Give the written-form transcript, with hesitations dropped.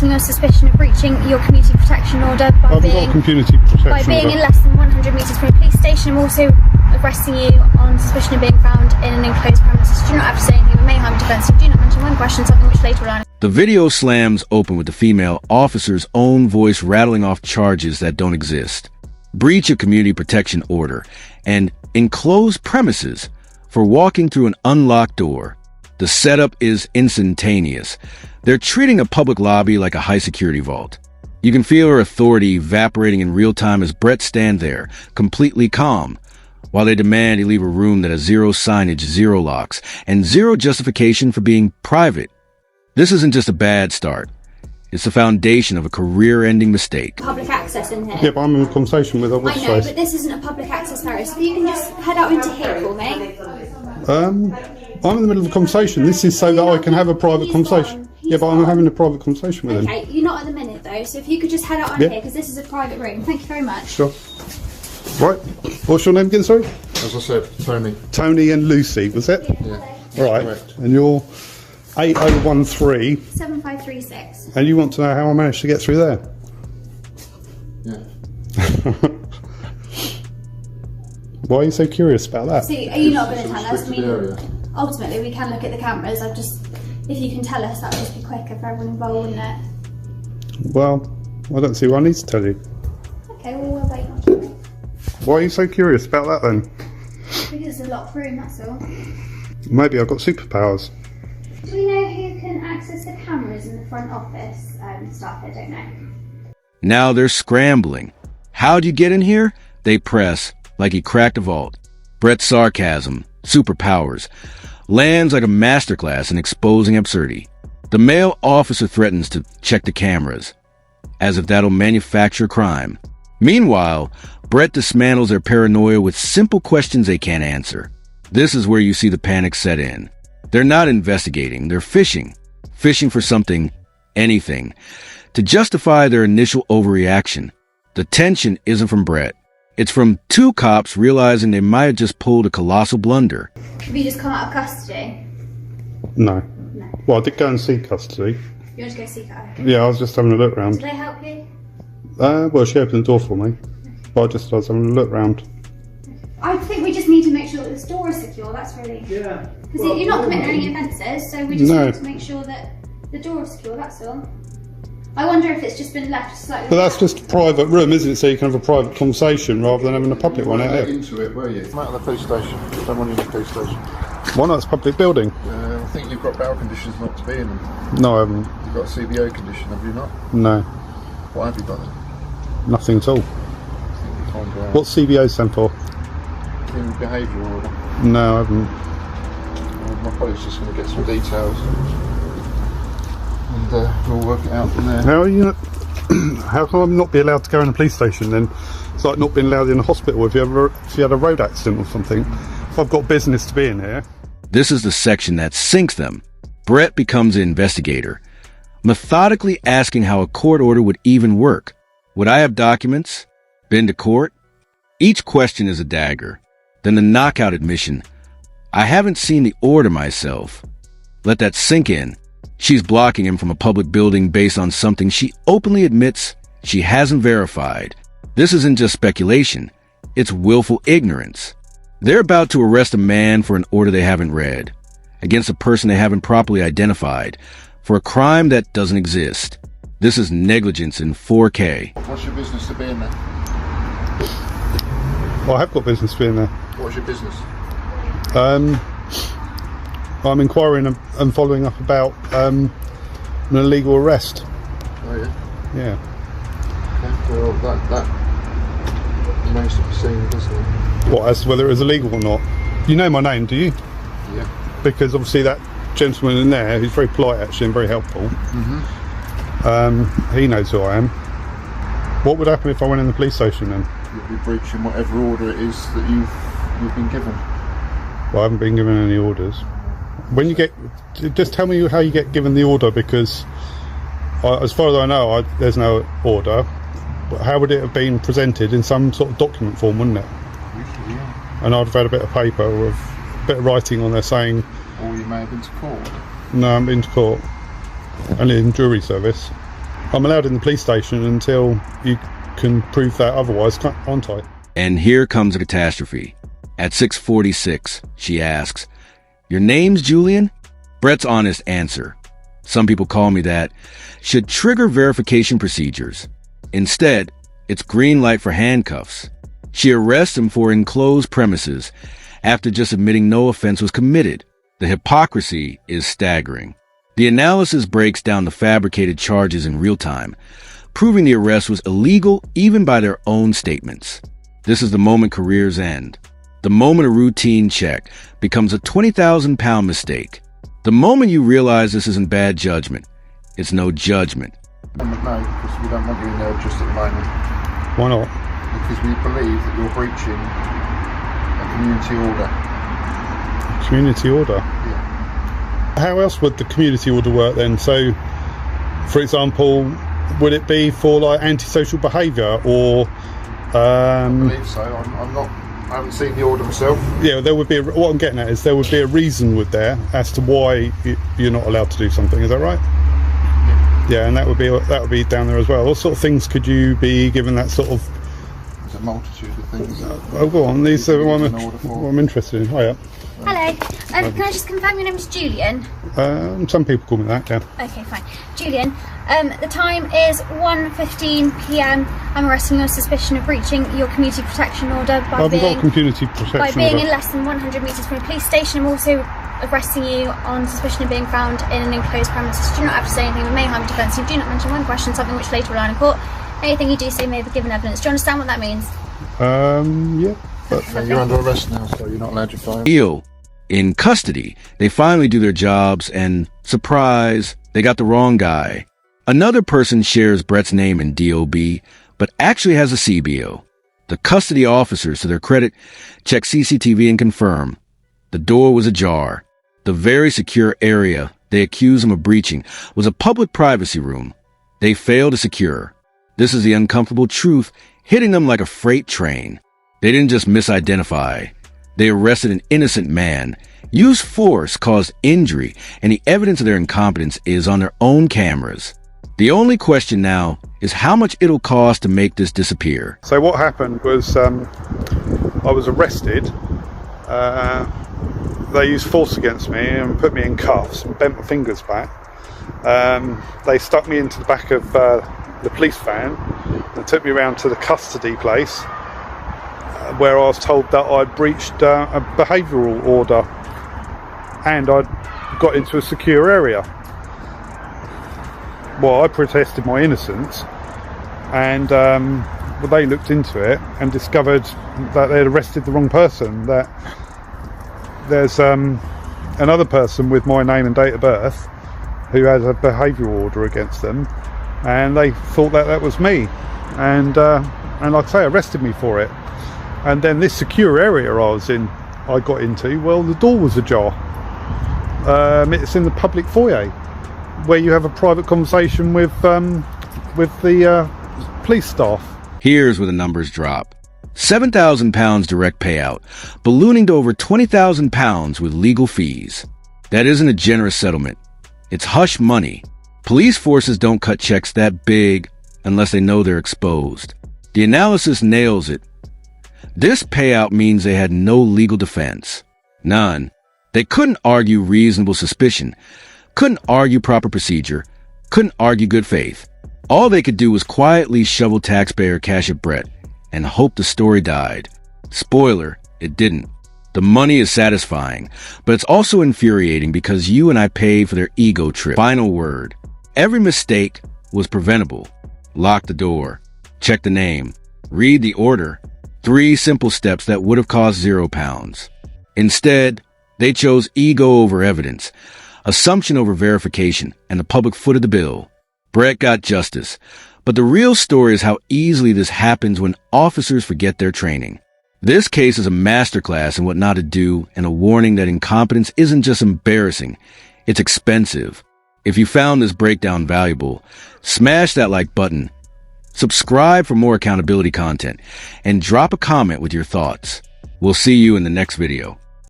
arresting you on suspicion of breaching your community protection order by being in less than 100 metres from a police station. I'm also arresting you on suspicion of being found in an enclosed premises. You do not have to say anything that may harm defence. You do not mention one question, something which later on. The video slams open with the female officer's own voice rattling off charges that don't exist. Breach of community protection order and enclosed premises for walking through an unlocked door. The setup is instantaneous. They're treating a public lobby like a high-security vault. You can feel her authority evaporating in real time as Brett stands there, completely calm, while they demand he leave a room that has zero signage, zero locks, and zero justification for being private. This isn't just a bad start. It's the foundation of a career-ending mistake. Public access in here. Yeah, but I'm in conversation with her. I know, but this isn't a public access area, so if you can just head out into here for me. I'm in the middle of a conversation. This is so that I can have a private conversation. Yeah, but I'm having a private conversation with him. Okay, you're not at the minute though, so if you could just head out on here, because this is a private room. Thank you very much. Sure. Right. What's your name again, sorry? As I said, Tony. Tony and Lucy, was it? Yeah. Right. Correct. And you're 8013. 7536. And you want to know how I managed to get through there? Yeah. Why are you so curious about that? See, are you not going to tell us? I mean, area. ultimately, we can look at the cameras. If you can tell us, that would just be quicker for everyone involved, wouldn't it? Well, I don't see what I need to tell you. Okay, well, we'll wait on you. Why are you so curious about that then? Because it's a locked room, that's all. Maybe I've got superpowers. Do we know who can access the cameras in the front office? Staff here don't know. Now they're scrambling. How'd you get in here? They press, like he cracked a vault. Brett's sarcasm, superpowers, lands like a masterclass in exposing absurdity. The male officer threatens to check the cameras, as if that'll manufacture crime. Meanwhile, Brett dismantles their paranoia with simple questions they can't answer. This is where you see the panic set in. They're not investigating, they're fishing. Fishing for something, anything, to justify their initial overreaction. The tension isn't from Brett. It's from two cops realizing they might have just pulled a colossal blunder. Have you just come out of custody? No. No. Well, I did go and see custody. You want to go see her? Yeah, I was just having a look round. Did they help you? Well, she opened the door for me. But I was having a look round. I think we just need to make sure that this door is secure, that's really... Yeah. Because you're not committing any offences, so we just need to make sure that the door is secure, that's all. I wonder if it's just been left slightly... But that's just a private room, isn't it? So you can have a private conversation rather than having a public one out there. Into it, were you? I'm out of the police station. Don't want you in the police station. Why not? It's a public building. I think you've got bail conditions not to be in them. No, I haven't. You've got a CBO condition, have you not? No. What have you done then? Nothing at all. Calm down. What's CBO stand for? Human behavioural order. No, I haven't. My colleague's just going to get some details. And we'll work it out from there. How are you? How can I not be allowed to go in a police station then? It's like not being allowed in a hospital if you had a road accident or something. If I've got business to be in here. This is the section that sinks them. Brett becomes the investigator, methodically asking how a court order would even work. Would I have documents? Been to court? Each question is a dagger. Then the knockout admission. I haven't seen the order myself. Let that sink in. She's blocking him from a public building based on something she openly admits she hasn't verified. This isn't just speculation. It's willful ignorance. They're about to arrest a man for an order they haven't read, against a person they haven't properly identified, for a crime that doesn't exist. This is negligence in 4K. What's your business to be in there? Well, I have got business to be in there. What's your business? I'm inquiring and following up about an illegal arrest. Oh yeah? Yeah. Okay, well that remains to be seen, doesn't it? What, as to whether it was illegal or not? You know my name, do you? Yeah. Because obviously that gentleman in there, who's very polite actually and very helpful, he knows who I am. What would happen if I went in the police station then? You'll be breaching whatever order it is that you've been given. Well, I haven't been given any orders. When you get, just tell me how you get given the order, because as far as I know, there's no order. But how would it have been presented? In some sort of document form, wouldn't it? Usually, yeah. And I'd have had a bit of paper or a bit of writing on there saying... Or you may have been to court. No, I haven't been to court. Only in jury service. I'm allowed in the police station until you can prove that otherwise, aren't I? And here comes a catastrophe. At 6:46, she asks, "Your name's Julian?" Brett's honest answer, "Some people call me that," should trigger verification procedures. Instead, it's green light for handcuffs. She arrests him for enclosed premises after just admitting no offense was committed. The hypocrisy is staggering. The analysis breaks down the fabricated charges in real time, proving the arrest was illegal even by their own statements. This is the moment careers end. The moment a routine check becomes a 20,000-pound mistake. The moment you realize this isn't bad judgment, it's no judgment. No, because we don't want you in there just at the moment. Why not? Because we believe that you're breaching a community order. Community order? Yeah. How else would the community order work then? So, for example, would it be for like antisocial behaviour or... I believe so. I haven't seen the order myself. Yeah, there would be. What I'm getting at is there would be a reason with there as to why you're not allowed to do something. Is that right? Yeah, and that would be down there as well. What sort of things could you be given that sort of? There's a multitude of things. Oh, go on. These are what I'm interested in. Hiya. Hello. Can I just confirm your name is Julian? Some people call me that. Yeah. Okay, fine. Julian, the time is 1:15 p.m. I'm arresting you on suspicion of breaching your community protection order by being in less than 100 metres from a police station. I'm also arresting you on suspicion of being found in an enclosed premises. You do not have to say anything that may harm defence. You do not mention one question, something which later will lie in court. Anything you do say may be given evidence. Do you understand what that means? Yeah. So you're under arrest now, so you're not allowed to fire. In custody, they finally do their jobs and, surprise, they got the wrong guy. Another person shares Brett's name in DOB, but actually has a CBO. The custody officers, to their credit, check CCTV and confirm. The door was ajar. The very secure area they accuse him of breaching was a public privacy room they failed to secure. This is the uncomfortable truth hitting them like a freight train. They didn't just misidentify. They arrested an innocent man, used force, caused injury, and the evidence of their incompetence is on their own cameras. The only question now is how much it'll cost to make this disappear. So what happened was I was arrested. They used force against me and put me in cuffs and bent my fingers back. They stuck me into the back of the police van and took me around to the custody place where I was told that I'd breached a behavioural order and I'd got into a secure area. Well, I protested my innocence and they looked into it and discovered that they'd arrested the wrong person, that there's another person with my name and date of birth who has a behavioural order against them, and they thought that that was me, and like I say, arrested me for it. And then this secure area I got into, well, the door was ajar. It's in the public foyer where you have a private conversation with the police staff. Here's where the numbers drop. £7,000 direct payout, ballooning to over £20,000 with legal fees. That isn't a generous settlement. It's hush money. Police forces don't cut checks that big unless they know they're exposed. The analysis nails it. This payout means they had no legal defense. None. They couldn't argue reasonable suspicion, couldn't argue proper procedure, couldn't argue good faith. All they could do was quietly shovel taxpayer cash at Brett and hope the story died. Spoiler, it didn't. The money is satisfying, but it's also infuriating because you and I paid for their ego trip. Final word. Every mistake was preventable. Lock the door. Check the name. Read the order. 3 simple steps that would have cost £0. Instead, they chose ego over evidence, assumption over verification, and the public footed the bill. Brett got justice, but the real story is how easily this happens when officers forget their training. This case is a masterclass in what not to do and a warning that incompetence isn't just embarrassing, it's expensive. If you found this breakdown valuable, smash that like button, subscribe for more accountability content, and drop a comment with your thoughts. We'll see you in the next video.